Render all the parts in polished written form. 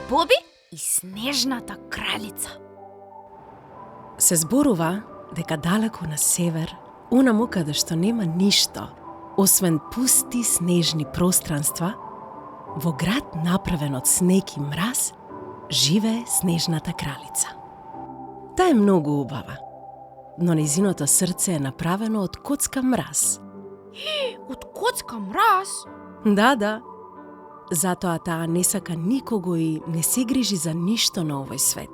Боби и снежната кралица. Се зборува дека далеку на север, онаму каде што нема ништо, освен пусти снежни пространства, во град направен од снег и мраз, живее снежната кралица. Таа е многу убава, но нејзиното срце е направено од коцка мраз. Од коцка мраз? Да. Затоа таа не сака никого и не се грижи за ништо на овој свет.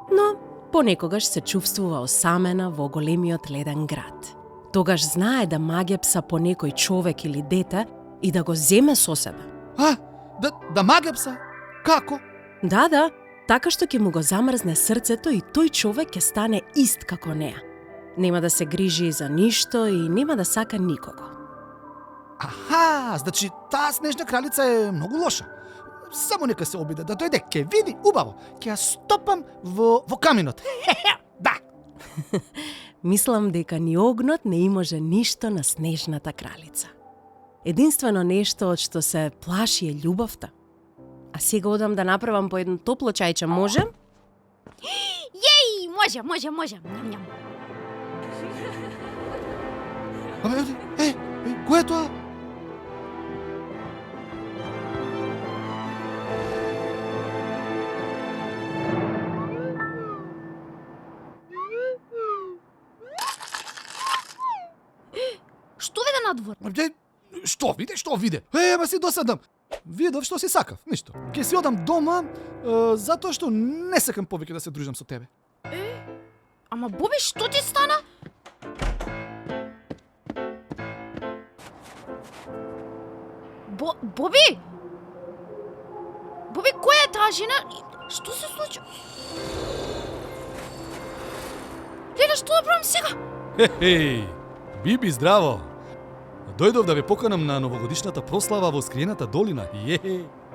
Но понекогаш се чувствува осамена во големиот леден град. Тогаш знае да магепса по некој човек или дете и да го земе со себе. Да магепса? Како? Да, така што ќе му го замрзне срцето и тој човек ќе стане ист како неа. Нема да се грижи за ништо и нема да сака никого. Аха, значи таа снежна кралица е многу лоша. Само нека се обиде да дојде, ќе види убаво, ќе ја стопам во каминот. Да. Мислам дека ни огнот не и може ништо на снежната кралица. Единствено нешто од што се плаши е љубовта. А сега одам да направам по едно топло чајче, може? Јеј, може. Ням. Кој е тоа? Што виде надвор? Што виде? Ама си досадам. Видов што си сакав, ништо. Ќе си одам дома, затоа што не сакам повеќе да се дружам со тебе. Ама Боби, што ти стана? Боби? Боби, која е таа жена? Што се случи? Леле, што да правам сега? Биби, здраво! Дојдов да ве поканам на новогодишната прослава во Скриената долина.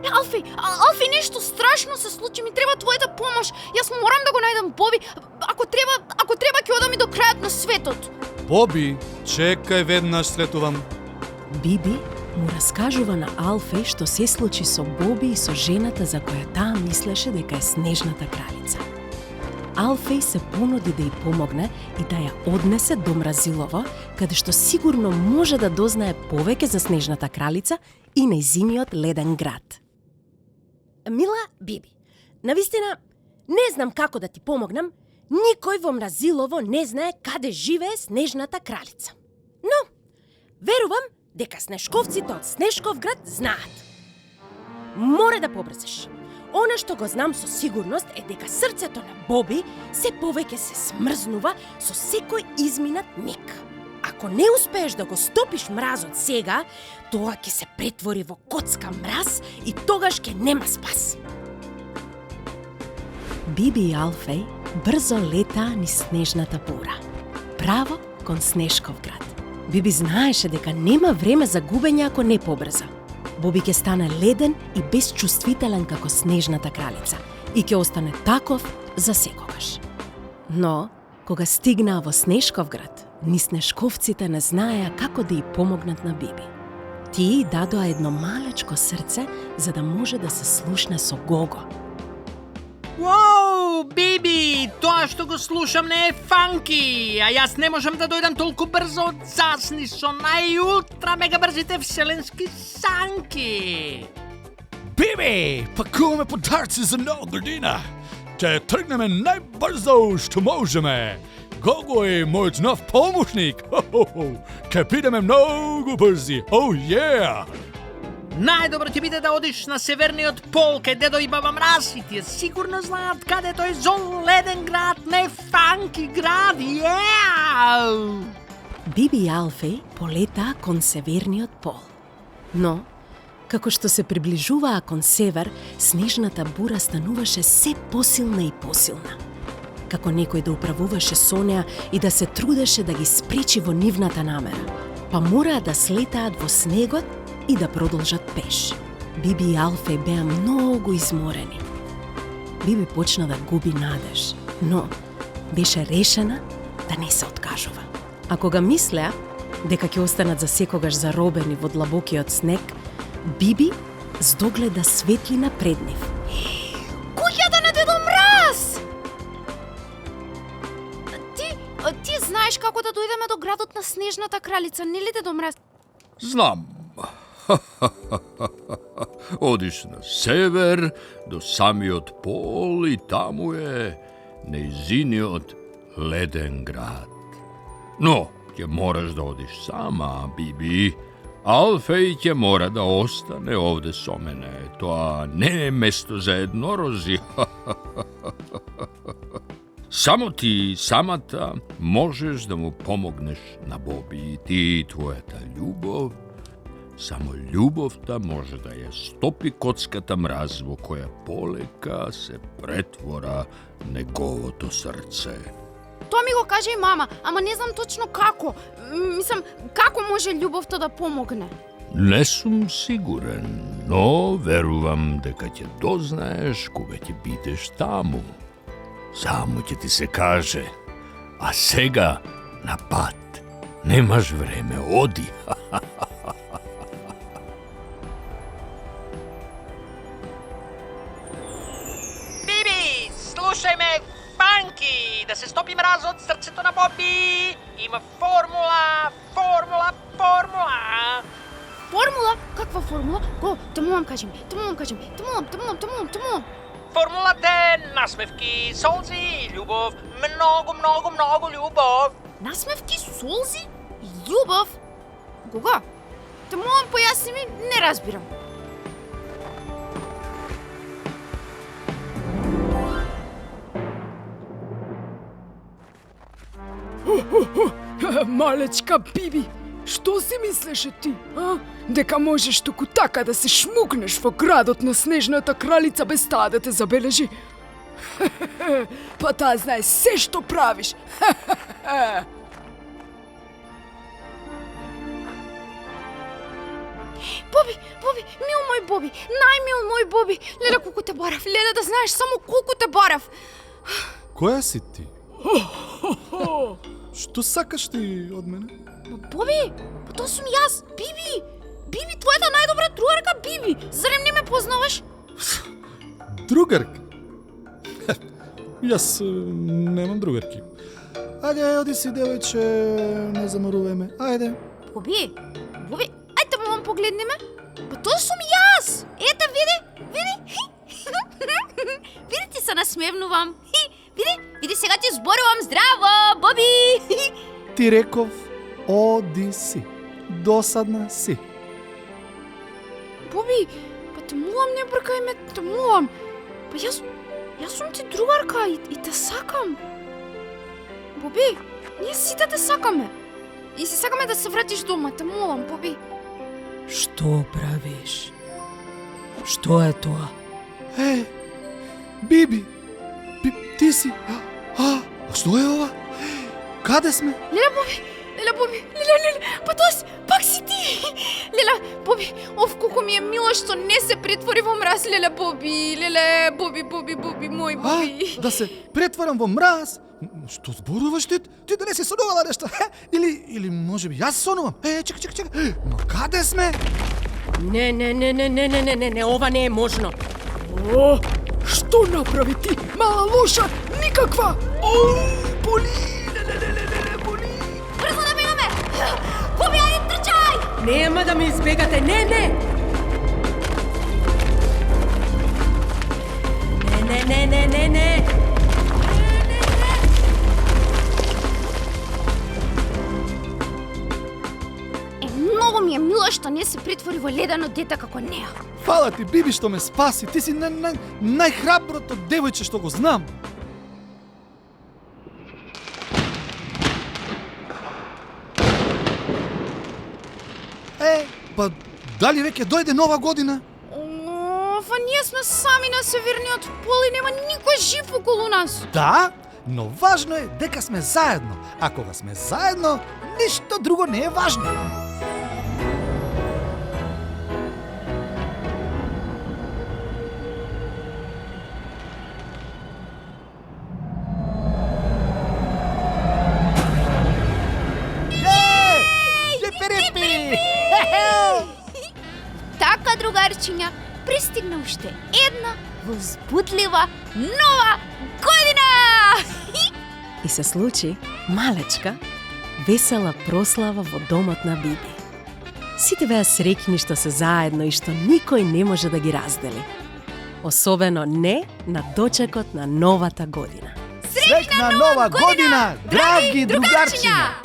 Алфи, нешто страшно се случи, ми треба твојата помош. Јас морам да го најдам Боби. Ако треба ќе одам и до крајот на светот. Боби, чекај, веднаш сретувам. Биби му раскажува на Алфеј што се случи со Боби и со жената за која таа мислеше дека е снежната кралица. Алфеј се понуди да ја помогне и да ја однесе до Мразилово, каде што сигурно може да дознае повеќе за снежната кралица и нејзиниот леден град. Мила Биби, навистина не знам како да ти помогнам, никој во Мразилово не знае каде живее снежната кралица. Но, верувам дека снешковците од Снешковград знаат. Море да побрзаш. Она што го знам со сигурност е дека срцето на Боби се повеќе се смрзнува со секој изминат миг. Ако не успееш да го стопиш мразот сега, тоа ќе се претвори во коцка мраз и тогаш ќе нема спас. Биби и Алфеј брзо летаа низ снежната бура, право кон Снешковград. Биби знаеше дека нема време за губење ако не побрза. Боби ќе стане леден и безчувствителен како снежната кралица и ќе остане таков за секогаш. Но, кога стигнаа во Снешковград, ни снешковците не знаеа како да ја помогнат на Биби. Тие дадоа едно малечко срце за да може да се слушне со Гого. Уау, Биби, тоа што го слушам не е фанки, а јас не можам да дојдам толку брзо од засни со најултра мега брзите вселенски санки. Биби, пакуваме подарци за нова година. Ќе тргнеме најбрзо што можеме. Гого е мојот нов помошник. Ќе бидеме многу брзи. Најдобро ќе биде да одиш на северниот пол, кај дедо и баба Мраз, и тие сигурно знаат каде тој зол леден град, не фанки град, Биби и Алфеј полетаа кон северниот пол. Но, како што се приближуваа кон север, снежната бура стануваше се посилна и посилна. Како некој да управуваше со неа и да се трудеше да ги спречи во нивната намера, па мораа да слетаат во снегот и да продолжат пеш. Биби и Алфеј беа многу изморени. Биби почна да губи надеж, но беше решена да не се откажува. А кога мислеа дека ќе останат за секогаш заробени во длабокиот снег, Биби здогледа светлина пред нив. знаеш како да дојдеме до градот на снежната кралица, нели те домраз? Знам. Одиш на север до самиот пол и таму е нејзиниот леден град. Но, ќе мораш да одиш сама, Биби. Алфеј ќе мора да остане овде со мене. Тоа не е место за еднорози. Само ти самата можеш да му помогнеш на Боби. Ти и твојата љубов. Само љубовта може да ја стопи коцката мраз во која полека се претвора неговото срце. Тоа ми го каже и мама, ама не знам точно како. Мислам, како може љубовта да помогне? Не сум сигурен, но верувам дека ќе дознаеш кога ќе бидеш таму. Само ќе ти се каже. А сега на пат. Немаш време, оди. Биби, слушај ме, Фанки, да се стопи мраз од срцето на Боби. Има формула. Формула? Каква формула? Го, те молам кажи ми. Формулата е насмевки, солзи и љубов. Многу љубов. Насмевки, солзи и љубов? Кога? Те молам појасни ми, не разбирам. Малечка Биби, што си мислеше ти, а? Дека можеш току така да се шмукнеш во градот на снежната кралица без таа да те забележи? Па таа знае се што правиш. Боби, мил мој Боби, најмил мој Боби. Леле колку те барав, леле да знаеш само колку те барав. Која си ти? Што сакаш ти од мене? Боби, па тоа сум јас, Биби. Биби, твојата најдобра другарка Биби. Зарем не ме познаваш? Другарка? Јас немам другарки. Ајде, оди си, девојче, не заморувај ме. Ајде. Боби, ајде молам погледни ме. Па тоа сум јас. Ете, види. Види, ти се насмевнувам. Види, сега ти зборувам здраво, Боби. Ти реков, оди си. Досадна си. Боби, па те молам, не бркај ме, те молам. Па јас сум ти другарка и те сакам. Боби, ние сите те сакаме. И си сакаме да се вратиш дома, те молам, Боби. Што правиш? Што е тоа? Биби, ти си. А што е ова? Каде сме? Леле, Боби, па тоа си, пак си ти. Леле, Боби, колку ми е мило што не се претвори во мраз, леле, Боби, мој Боби. Да се претварам во мраз? Што зборуваш ти? Ти да не си сонувала нешто? Или можеби јас сонувам? Чекај. Но каде сме? Не, ова не е можно. О, што направи ти? Мала лоша, никаква! Боли! Брзо да бегаме! Боби, ајде, трчај! Нема да ме избегате, не! Не! Многу ми е мило што не се претвори во ледено дете како неа. Фала ти, Биби, што ме спаси. Ти си најхраброто девојче што го знам. Па дали веќе дојде нова година? Па ние сме сами на северниот пол и нема никој жив околу нас. Да, но важно е дека сме заедно. А кога сме заедно, ништо друго не е важно. Така, другарчиња, пристигна уште една возбудлива нова година! И се случи малечка, весела прослава во домот на Биби. Сите беа среќни што се заедно и што никој не може да ги раздели. Особено не на дочекот на новата година. Среќна нова година, драги другарчиња!